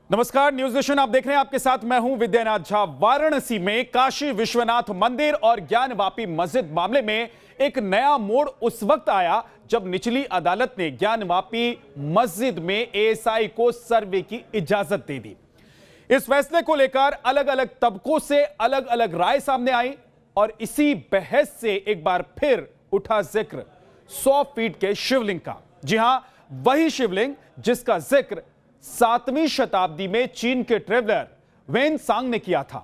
नमस्कार, news nation आप देख रहे हैं। आपके साथ मैं हूं विद्यानाथ झा। वाराणसी में काशी विश्वनाथ मंदिर और ज्ञानवापी मस्जिद मामले में एक नया मोड़ उस वक्त आया जब निचली अदालत ने ज्ञानवापी मस्जिद में एएसआई को सर्वे की इजाजत दे दी। इस फैसले को लेकर अलग अलग तबकों से अलग अलग राय सामने आई और इसी बहस से एक बार फिर उठा जिक्र 100 फीट के शिवलिंग का। जी हां, वही शिवलिंग जिसका जिक्र 7वीं शताब्दी में चीन के ट्रेवलर वेन सांग ने किया था।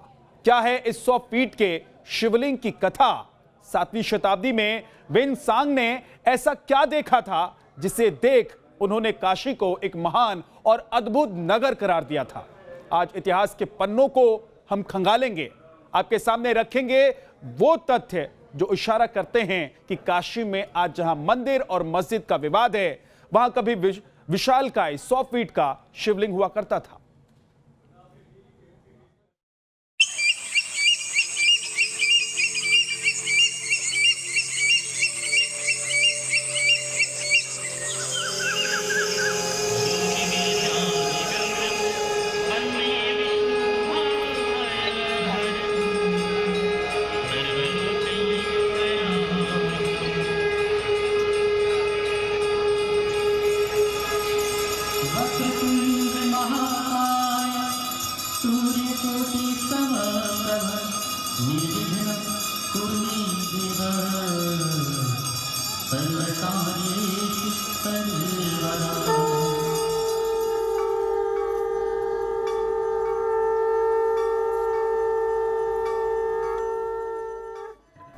क्या है इस 100 फीट के शिवलिंग की कथा? 7वीं शताब्दी में वेन सांग ने ऐसा क्या देखा था जिसे देख उन्होंने काशी को एक महान और अद्भुत नगर करार दिया था? आज इतिहास के पन्नों को हम खंगालेंगे, आपके सामने रखेंगे वो तथ्य जो इशारा करते हैं कि काशी में आज जहां मंदिर और मस्जिद का विवाद है, वहां कभी विशालकाय 100 फीट का शिवलिंग हुआ करता था।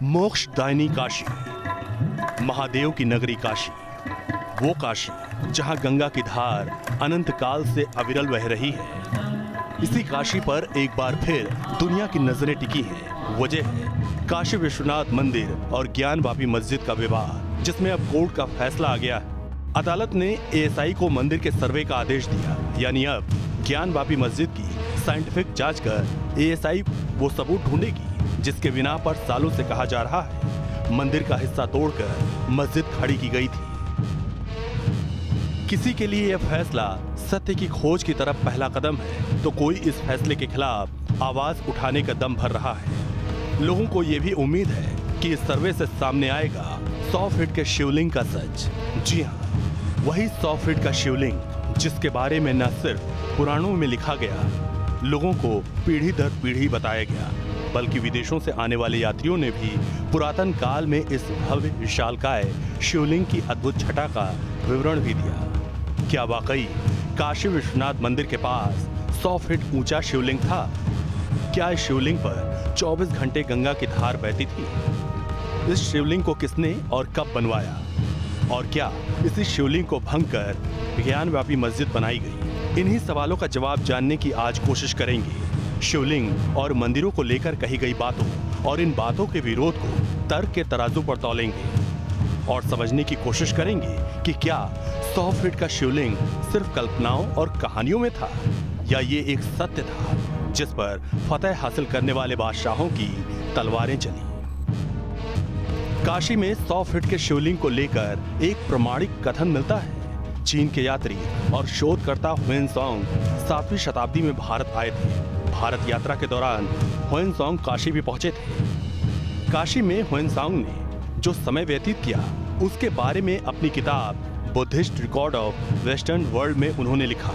मोक्षदायिनी काशी, महादेव की नगरी काशी, वो काशी जहां गंगा की धार अनंत काल से अविरल बह रही है। इसी काशी पर एक बार फिर दुनिया की नजरें टिकी हैं। वजह है काशी विश्वनाथ मंदिर और ज्ञानवापी मस्जिद का विवाद, जिसमें अब कोर्ट का फैसला आ गया है। अदालत ने एएसआई को मंदिर के सर्वे का आदेश दिया, यानी अब ज्ञानवापी मस्जिद की साइंटिफिक जांच कर एएसआई वो सबूत ढूंढेगी जिसके बिना पर सालों से कहा जा रहा है मंदिर का हिस्सा तोड़कर मस्जिद खड़ी की गई थी। किसी के लिए यह फैसला सत्य की खोज की तरफ पहला कदम है, तो कोई इस फैसले के खिलाफ आवाज उठाने का दम भर रहा है। लोगों को यह भी उम्मीद है कि इस सर्वे से सामने आएगा 100 फीट के शिवलिंग का सच। जी हाँ, वही 100 फीट का शिवलिंग जिसके बारे में न सिर्फ पुराणों में लिखा गया, लोगों को पीढ़ी दर पीढ़ी बताया गया, बल्कि विदेशों से आने वाले यात्रियों ने भी पुरातन काल में इस भव्य विशालकाय शिवलिंग की अद्भुत छटा का विवरण भी दिया। क्या वाकई काशी विश्वनाथ मंदिर के पास 100 फीट ऊंचा शिवलिंग था? क्या इस शिवलिंग पर 24 घंटे गंगा की धार बहती थी? इस शिवलिंग को किसने और कब बनवाया? और क्या इसी शिवलिंग को भंग कर ज्ञानवापी मस्जिद बनाई गई? इन्हीं सवालों का जवाब जानने की आज कोशिश करेंगे। शिवलिंग और मंदिरों को लेकर कही गई बातों और इन बातों के विरोध को तर्क के तराजू पर तौलेंगे और समझने की कोशिश करेंगे कि क्या 100 फीट का शिवलिंग सिर्फ कल्पनाओं और कहानियों में था, या ये एक सत्य था जिस पर फतह हासिल करने वाले बादशाहों की तलवारें चली। काशी में 100 फीट के शिवलिंग को लेकर एक प्रमाणिक कथन मिलता है। चीन के यात्री और शोधकर्ता ह्वेनसांग 7वीं शताब्दी में भारत आए थे। भारत यात्रा के दौरान ह्वेनसांग काशी भी पहुंचे थे। काशी में ह्वेनसांग ने जो समय व्यतीत किया उसके बारे में अपनी किताब Buddhist record of western world में उन्होंने लिखा।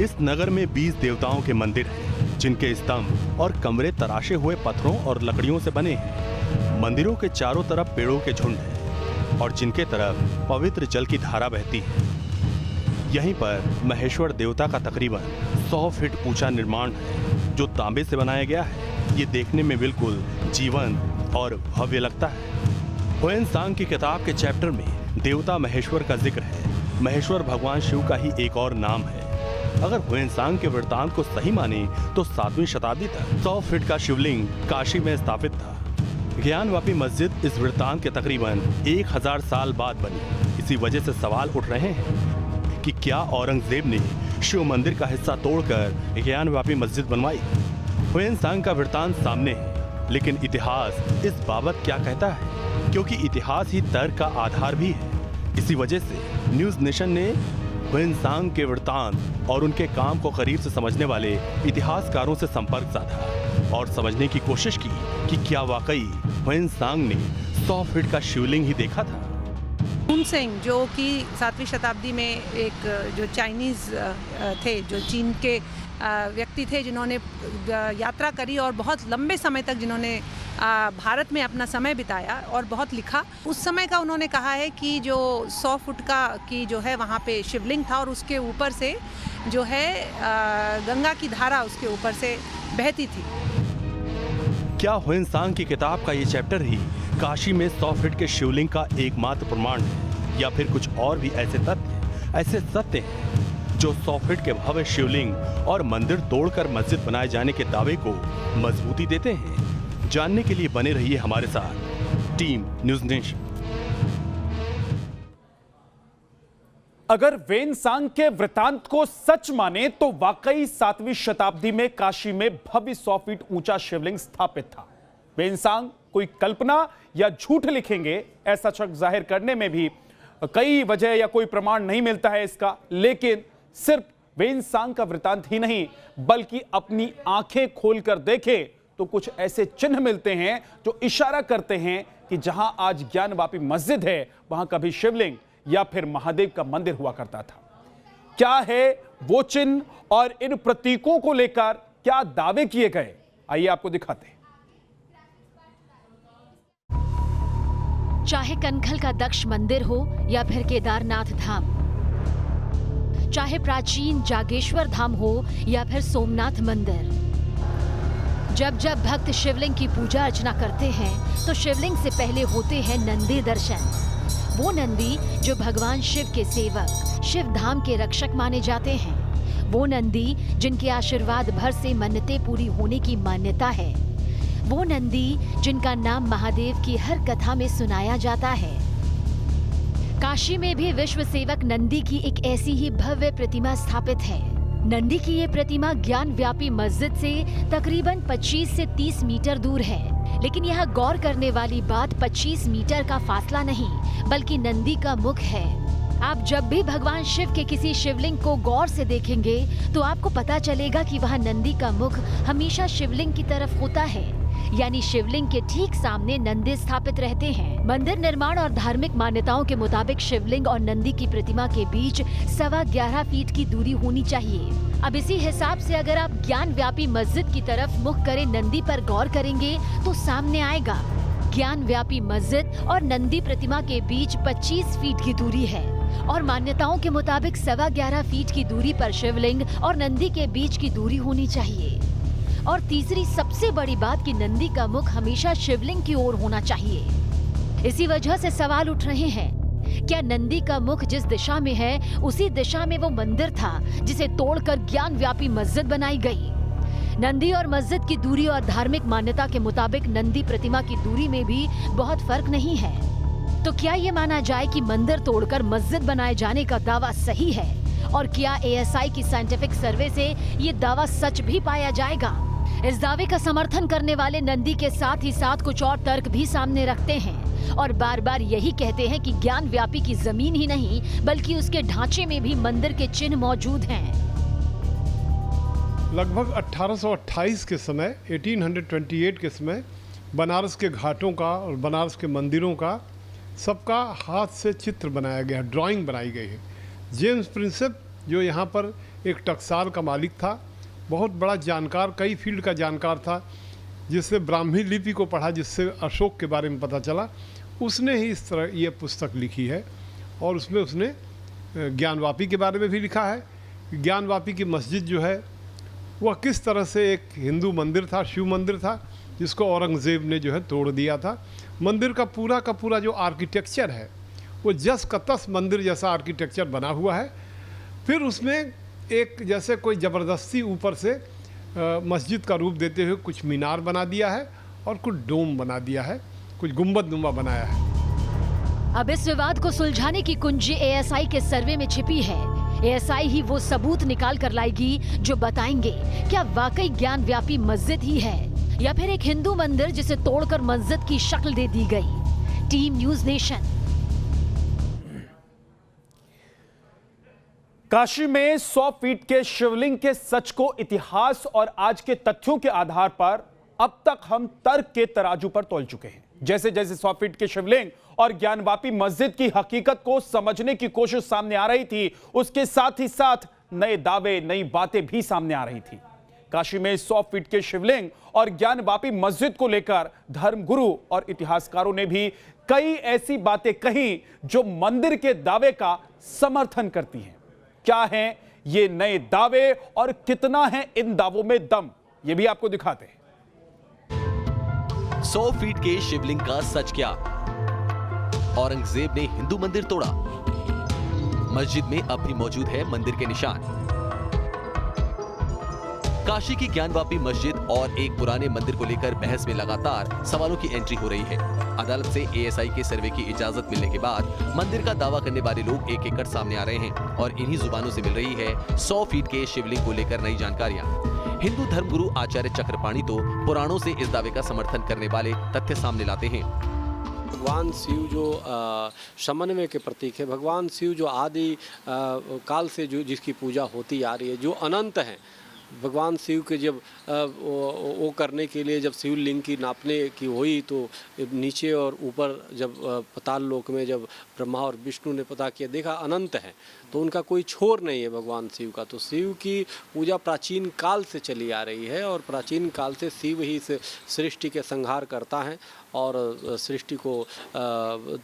इस नगर में 20 देवताओं के मंदिर हैं, जिनके स्तंभ और कमरे तराशे हुए पत्थरों और लकड़ियों से बने हैं। मंदिरों के चारों तरफ पेड़ों के झुंड हैं और जिनके तरफ पवित्र जल की धारा बहती है। यहीं पर महेश्वर देवता का तकरीबन 100 फीट ऊंचा निर्माण है, जो तांबे से बनाया गया है। ये देखने में बिल्कुल जीवंत और भव्य लगता है। ह्वेनसांग की किताब के चैप्टर में देवता महेश्वर का जिक्र है। महेश्वर भगवान शिव का ही एक और नाम है। अगर ह्वेनसांग के वृत्तांत को सही माने तो 7वीं शताब्दी तक 100 फीट का शिवलिंग काशी में स्थापित था। ज्ञानवापी मस्जिद इस वृत्तांत के तकरीबन 1000 साल बाद बनी। इसी वजह से सवाल उठ रहे हैं कि क्या औरंगजेब ने शिव मंदिर का हिस्सा तोड़कर ज्ञानवापी मस्जिद बनवाई? ह्वेनसांग का वृत्तांत सामने है, लेकिन इतिहास इस बाबत क्या कहता है? क्योंकि इतिहास ही तर्क का आधार भी है। इसी वजह से न्यूज नेशन ने ह्वेनसांग के वृत्तांत और उनके काम को करीब से समझने वाले इतिहासकारों से संपर्क साधा और समझने की कोशिश की कि क्या वाकई ह्वेनसांग ने 100 फीट का शिवलिंग ही देखा था। हुनसेंग जो कि 7वीं शताब्दी में एक जो चाइनीज़ थे, जो चीन के व्यक्ति थे, जिन्होंने यात्रा करी और बहुत लंबे समय तक जिन्होंने भारत में अपना समय बिताया और बहुत लिखा। उस समय का उन्होंने कहा है कि जो 100 फुट की जो है वहाँ पे शिवलिंग था और उसके ऊपर से जो है गंगा की धारा उसके ऊपर से बहती थी। क्या ह्वेनसांग की किताब का ये चैप्टर ही काशी में 100 फीट के शिवलिंग का एकमात्र प्रमाण है, या फिर कुछ और भी ऐसे सत्य हैं जो 100 फीट के भव्य शिवलिंग और मंदिर तोड़कर मस्जिद बनाए जाने के दावे को मजबूती देते हैं? जानने के लिए बने रहिए हमारे साथ टीम न्यूज़ नेशन। अगर ह्वेनसांग के वृतांत को सच माने तो वाकई 7वीं शताब्दी में काशी में भव्य 100 फीट ऊंचा शिवलिंग स्थापित था। ह्वेनसांग कोई कल्पना या झूठ लिखेंगे, ऐसा शक जाहिर करने में भी कई वजह या कोई प्रमाण नहीं मिलता है इसका, लेकिन सिर्फ ह्वेनसांग का वृतांत ही नहीं बल्कि अपनी आंखें खोलकर देखें तो कुछ ऐसे चिन्ह मिलते हैं जो इशारा करते हैं कि जहां आज ज्ञानवापी मस्जिद है वहां कभी शिवलिंग या फिर महादेव का मंदिर हुआ करता था। क्या है वो चिन्ह और इन प्रतीकों को लेकर क्या दावे किए गए, आइए आपको दिखाते हैं। चाहे कनखल का दक्ष मंदिर हो या फिर केदारनाथ धाम, चाहे प्राचीन जागेश्वर धाम हो या फिर सोमनाथ मंदिर, जब जब भक्त शिवलिंग की पूजा अर्चना करते हैं तो शिवलिंग से पहले होते हैं नंदी दर्शन। वो नंदी जो भगवान शिव के सेवक, शिव धाम के रक्षक माने जाते हैं। वो नंदी जिनके आशीर्वाद भर से मन्नतें पूरी होने की मान्यता है। वो नंदी जिनका नाम महादेव की हर कथा में सुनाया जाता है। काशी में भी विश्व सेवक नंदी की एक ऐसी ही भव्य प्रतिमा स्थापित है। नंदी की ये प्रतिमा ज्ञान व्यापी मस्जिद से तकरीबन 25 से 30 मीटर दूर है। लेकिन यहाँ गौर करने वाली बात 25 मीटर का फासला नहीं बल्कि नंदी का मुख है। आप जब भी भगवान शिव के किसी शिवलिंग को गौर से देखेंगे तो आपको पता चलेगा कि वह नंदी का मुख हमेशा शिवलिंग की तरफ होता है, यानी शिवलिंग के ठीक सामने नंदी स्थापित रहते हैं। मंदिर निर्माण और धार्मिक मान्यताओं के मुताबिक शिवलिंग और नंदी की प्रतिमा के बीच 11.25 फीट की दूरी होनी चाहिए। अब इसी हिसाब से अगर आप ज्ञान व्यापी मस्जिद की तरफ मुख करे नंदी पर गौर करेंगे तो सामने आएगा ज्ञान व्यापी मस्जिद और नंदी प्रतिमा के बीच 25 फीट की दूरी है और मान्यताओं के मुताबिक 11.25 फीट की दूरी पर शिवलिंग और नंदी के बीच की दूरी होनी चाहिए। और तीसरी सबसे बड़ी बात कि नंदी का मुख हमेशा शिवलिंग की ओर होना चाहिए। इसी वजह से सवाल उठ रहे हैं, क्या नंदी का मुख जिस दिशा में है उसी दिशा में वो मंदिर था जिसे तोड़कर ज्ञान व्यापी मस्जिद बनाई गई? नंदी और मस्जिद की दूरी और धार्मिक मान्यता के मुताबिक नंदी प्रतिमा की दूरी में भी बहुत फर्क नहीं है। तो क्या ये माना जाए कि मंदिर तोड़कर मस्जिद बनाए जाने का दावा सही है? और क्या ASI की साइंटिफिक सर्वे से ये दावा सच भी पाया जाएगा? इस दावे का समर्थन करने वाले नंदी के साथ ही साथ कुछ और तर्क भी सामने रखते हैं और बार बार यही कहते हैं कि ज्ञान व्यापी की जमीन ही नहीं बल्कि उसके ढांचे में भी मंदिर के चिन्ह मौजूद हैं। लगभग 1828 के समय 1828 के समय बनारस के घाटों का और बनारस के मंदिरों का सबका हाथ से चित्र बनाया गया, ड्राइंग बनाई गई है। जेम्स प्रिंसेप जो यहाँ पर एक टकसाल का मालिक था, बहुत बड़ा जानकार, कई फील्ड का जानकार था, जिसने ब्राह्मी लिपि को पढ़ा, जिससे अशोक के बारे में पता चला, उसने ही इस तरह ये पुस्तक लिखी है। और उसमें उसने ज्ञानवापी के बारे में भी लिखा है। ज्ञानवापी की मस्जिद जो है वह किस तरह से एक हिंदू मंदिर था, शिव मंदिर था, जिसको औरंगज़ेब ने जो है तोड़ दिया था। मंदिर का पूरा जो आर्किटेक्चर है वो जस का तस मंदिर जैसा आर्किटेक्चर बना हुआ है। फिर उसमें एक जैसे कोई ज़बरदस्ती ऊपर से मस्जिद का रूप देते हुए कुछ मीनार बना दिया है और कुछ डोम बना दिया है, कुछ गुंबदनुमा बनाया है। अब इस विवाद को सुलझाने की कुंजी ASI के सर्वे में छिपी है। ASI ही वो सबूत निकाल कर लाएगी जो बताएंगे क्या वाकई ज्ञान व्यापी मस्जिद ही है या फिर एक हिंदू मंदिर जिसे तोड़कर मस्जिद की शक्ल दे दी गई। Team news nation. काशी में 100 फीट के शिवलिंग के सच को इतिहास और आज के तथ्यों के आधार पर अब तक हम तर्क के तराजू पर तोल चुके हैं। जैसे जैसे 100 फीट के शिवलिंग और ज्ञानवापी मस्जिद की हकीकत को समझने की कोशिश सामने आ रही थी, उसके साथ ही साथ नए दावे, नई बातें भी सामने आ रही थी। काशी में 100 फीट के शिवलिंग और ज्ञानवापी मस्जिद को लेकर धर्मगुरु और इतिहासकारों ने भी कई ऐसी बातें कही जो मंदिर के दावे का समर्थन करती हैं। क्या हैं ये नए दावे और कितना है इन दावों में दम, ये भी आपको दिखाते हैं। 100 फीट के शिवलिंग का सच क्या? औरंगजेब ने हिंदू मंदिर तोड़ा। मस्जिद में अब भी मौजूद है मंदिर के निशान। काशी की ज्ञानवापी मस्जिद और एक पुराने मंदिर को लेकर बहस में लगातार सवालों की एंट्री हो रही है। अदालत से एएसआई के सर्वे की इजाजत मिलने के बाद मंदिर का दावा करने वाले लोग एक एक कर सामने आ रहे हैं और इन्हीं जुबानों से मिल रही है 100 फीट के शिवलिंग को लेकर नई जानकारियां। हिंदू धर्मगुरु आचार्य चक्रपाणी तो पुराणों से इस दावे का समर्थन करने वाले तथ्य सामने लाते हैं। भगवान शिव जो समन्वय के प्रतीक है, भगवान शिव जो आदि काल से जो जिसकी पूजा होती आ रही है, जो अनंत है, भगवान शिव के जब वो करने के लिए जब शिवलिंग की नापने की हुई तो नीचे और ऊपर जब पाताल लोक में जब ब्रह्मा और विष्णु ने पता किया, देखा अनंत है, तो उनका कोई छोर नहीं है भगवान शिव का। तो शिव की पूजा प्राचीन काल से चली आ रही है और प्राचीन काल से शिव ही इस सृष्टि के संहार करता है और सृष्टि को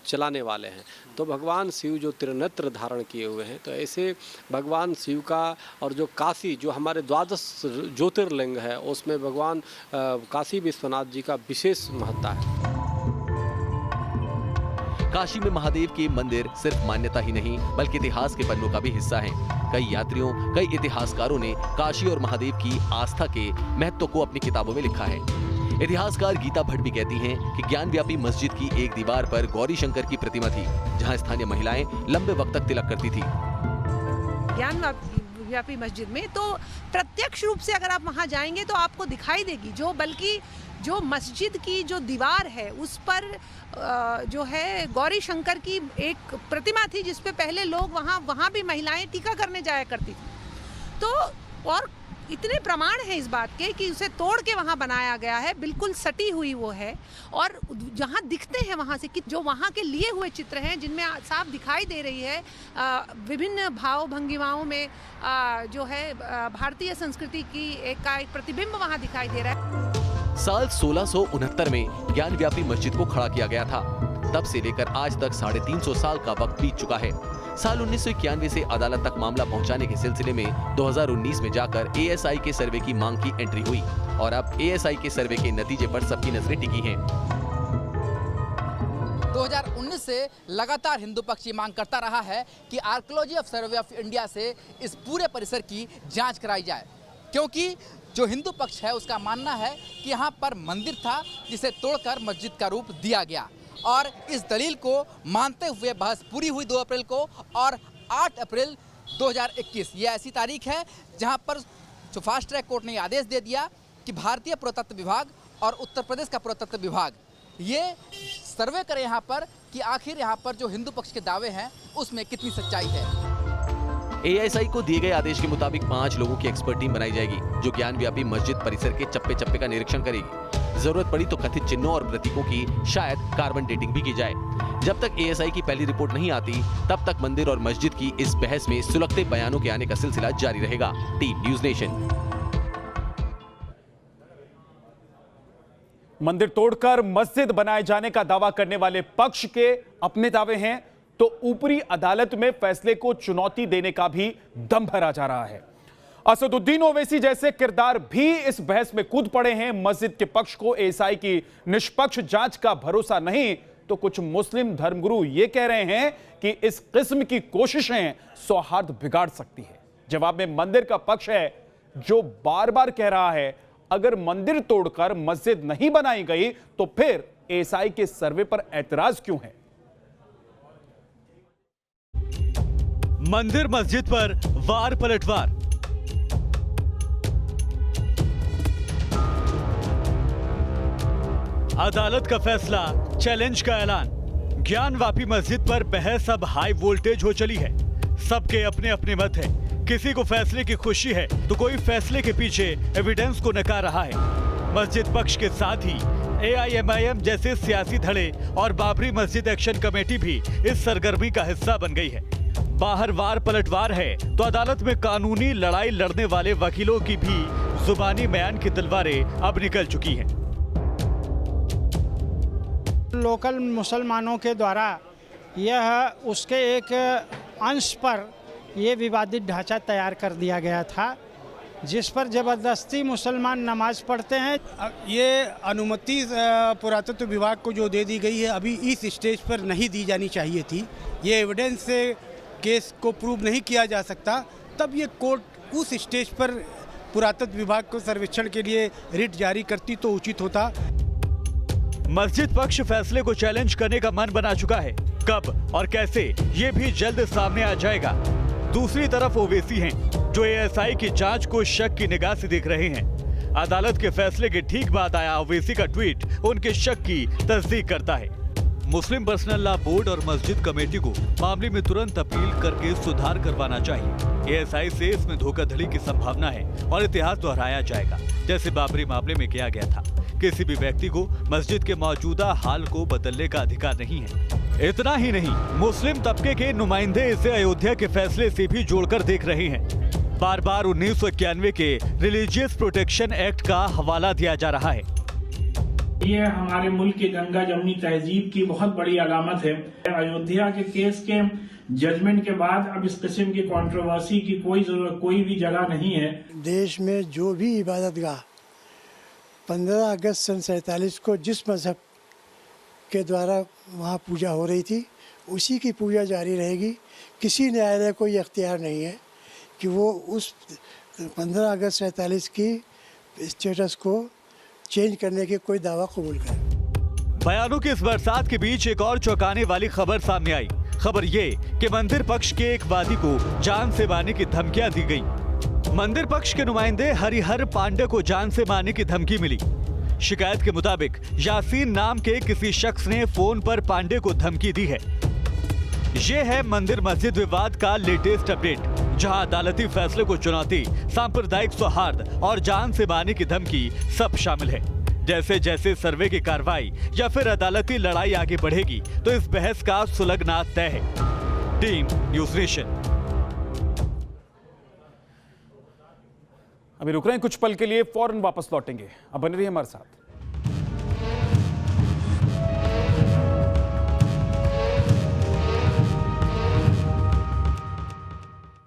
चलाने वाले हैं। तो भगवान शिव जो त्रिनेत्र धारण किए हुए हैं, तो ऐसे भगवान शिव का और जो काशी जो हमारे 12 ज्योतिर्लिंग है, उसमें भगवान काशी विश्वनाथ जी का विशेष महत्ता है। काशी में महादेव के मंदिर सिर्फ मान्यता ही नहीं बल्कि इतिहास के पन्नों का भी हिस्सा है। कई यात्रियों, कई इतिहासकारों ने काशी और महादेव की आस्था के महत्व को अपनी किताबों में लिखा है। इतिहासकार गीता भट्ट भी कहती हैं कि ज्ञानव्यापी मस्जिद की एक दीवार पर गौरी शंकर की प्रतिमा थी, जहां स्थानीय महिलाएं लंबे वक्त तक तिलक करती थी। ज्ञानव्यापी मस्जिद में तो प्रत्यक्ष रूप से अगर आप वहां जाएंगे तो आपको दिखाई देगी, जो मस्जिद की जो दीवार है उस पर जो है गौरी शंकर की एक प्रतिमा थी, जिस पे पहले लोग वहाँ भी महिलाएं टीका करने जाया करती थी। तो और इतने प्रमाण हैं इस बात के कि उसे तोड़ के वहाँ बनाया गया है, बिल्कुल सटी हुई वो है। और जहाँ दिखते हैं वहाँ से कि जो वहाँ के लिए हुए चित्र हैं, जिनमें साफ दिखाई दे रही है विभिन्न भाव भंगिमाओं में जो है भारतीय संस्कृति की एक प्रतिबिंब वहाँ दिखाई दे रहा है। साल 1669 में ज्ञानव्यापी मस्जिद को खड़ा किया गया था। तब से लेकर आज तक 350 साल का वक्त बीत चुका है। साल 1991 से अदालत तक मामला पहुंचाने के सिलसिले में 2019 में जाकर एएसआई के सर्वे की मांग की एंट्री हुई और अब एएसआई के सर्वे के नतीजे पर सबकी नजरें टिकी हैं। 2019 से लगातार हिंदू पक्ष ये मांग करता रहा है कि archaeology of survey of India से इस पूरे परिसर की जांच कराई जाए, क्योंकि जो हिंदू पक्ष है उसका मानना है कि यहाँ पर मंदिर था जिसे तोड़कर मस्जिद का रूप दिया गया। और इस दलील को मानते हुए बहस पूरी हुई 2 अप्रैल को और 8 अप्रैल 2021 ये ऐसी तारीख है जहाँ पर जो फास्ट ट्रैक कोर्ट ने आदेश दे दिया कि भारतीय पुरातत्व विभाग और उत्तर प्रदेश का पुरातत्व विभाग ये सर्वे करें यहाँ पर कि आखिर यहाँ पर जो हिंदू पक्ष के दावे हैं उसमें कितनी सच्चाई है। एएसआई को दिए गए आदेश के मुताबिक 5 लोगों की एक्सपर्ट टीम बनाई जाएगी जो ज्ञानव्यापी मस्जिद परिसर के चप्पे चप्पे का निरीक्षण करेगी। जरूरत पड़ी तो कथित चिन्हों और प्रतीकों की शायद कार्बन डेटिंग भी की जाए। जब तक एएसआई की पहली रिपोर्ट नहीं आती तब तक मंदिर और मस्जिद की इस बहस में सुलगते बयानों के आने का सिलसिला जारी रहेगा। Team news nation. मंदिर तोड़कर मस्जिद बनाए जाने का दावा करने वाले पक्ष के अपने दावे हैं तो ऊपरी अदालत में फैसले को चुनौती देने का भी दम भरा जा रहा है। असदुद्दीन ओवैसी जैसे किरदार भी इस बहस में कूद पड़े हैं। मस्जिद के पक्ष को एएसआई की निष्पक्ष जांच का भरोसा नहीं तो कुछ मुस्लिम धर्मगुरु ये कह रहे हैं कि इस किस्म की कोशिशें सौहार्द बिगाड़ सकती है। जवाब में मंदिर का पक्ष है जो बार बार कह रहा है अगर मंदिर तोड़कर मस्जिद नहीं बनाई गई तो फिर एएसआई के सर्वे पर ऐतराज क्यों है। मंदिर मस्जिद पर वार पलटवार। अदालत का फैसला, चैलेंज का ऐलान। ज्ञानवापी मस्जिद पर बहस अब हाई वोल्टेज हो चली है। सबके अपने अपने मत है। किसी को फैसले की खुशी है तो कोई फैसले के पीछे एविडेंस को नकार रहा है। मस्जिद पक्ष के साथ ही AIMIM जैसे सियासी धड़े और बाबरी मस्जिद एक्शन कमेटी भी इस सरगर्मी का हिस्सा बन गई है। बाहर वार पलटवार है तो अदालत में कानूनी लड़ाई लड़ने वाले वकीलों की भी जुबानी बयान की तलवारें अब निकल चुकी हैं। लोकल मुसलमानों के द्वारा यह उसके एक अंश पर यह विवादित ढांचा तैयार कर दिया गया था, जिस पर जबरदस्ती मुसलमान नमाज पढ़ते हैं। ये अनुमति पुरातत्व विभाग को जो दे दी गई है, अभी इस स्टेज पर नहीं दी जानी चाहिए थी। ये एविडेंस से केस को प्रूव नहीं किया जा सकता, तब ये कोर्ट उस स्टेज पर पुरातत्व विभाग को सर्वेक्षण के लिए रिट जारी करती तो उचित होता। मस्जिद पक्ष फैसले को चैलेंज करने का मन बना चुका है। कब और कैसे ये भी जल्द सामने आ जाएगा। दूसरी तरफ ओवैसी हैं जो ASI की जांच को शक की निगाह से देख रहे हैं। अदालत के फैसले के ठीक बाद आया ओवैसी का ट्वीट उनके शक की तस्दीक करता है। मुस्लिम पर्सनल लॉ बोर्ड और मस्जिद कमेटी को मामले में तुरंत अपील करके सुधार करवाना चाहिए। ASI से इसमें धोखाधड़ी की संभावना है और इतिहास दोहराया जाएगा, जैसे बाबरी मामले में किया गया था। किसी भी व्यक्ति को मस्जिद के मौजूदा हाल को बदलने का अधिकार नहीं है। इतना ही नहीं, मुस्लिम तबके के नुमाइंदे इसे अयोध्या के फैसले से भी जोड़कर देख रहे हैं। बार बार 1991 के रिलीजियस प्रोटेक्शन एक्ट का हवाला दिया जा रहा है। ये हमारे मुल्क की गंगा जमनी तहजीब की बहुत बड़ी अलामत है। अयोध्या के केस के जजमेंट के बाद अब इस किस्म की कंट्रोवर्सी की कोई भी जगह नहीं है। देश में जो भी इबादतगाह 15 अगस्त सन 47 को जिस मजहब के द्वारा वहाँ पूजा हो रही थी, उसी की पूजा जारी रहेगी। किसी न्यायालय को ये अख्तियार नहीं है कि वो उस 15 अगस्त 47 की स्टेटस को चेंज करने के कोई दावा कबूल करे। बयानों की इस बरसात के बीच एक और चौंकाने वाली खबर सामने आई। खबर ये कि मंदिर पक्ष के एक वादी को जान से मारने की धमकियां दी गई। मंदिर पक्ष के नुमाइंदे हरिहर पांडे को जान से मारने की धमकी मिली। शिकायत के मुताबिक यासीन नाम के किसी शख्स ने फोन पर पांडे को धमकी दी है। ये है मंदिर मस्जिद विवाद का लेटेस्ट अपडेट, जहां अदालती फैसले को चुनौती, सांप्रदायिक सौहार्द और जान से मारने की धमकी सब शामिल है। जैसे जैसे सर्वे की कार्रवाई या फिर अदालती लड़ाई आगे बढ़ेगी तो इस बहस का सुलगना तय है। Team news nation. अभी रुक रहे हैं कुछ पल के लिए, फौरन वापस लौटेंगे। अब बने रहिए हमारे साथ।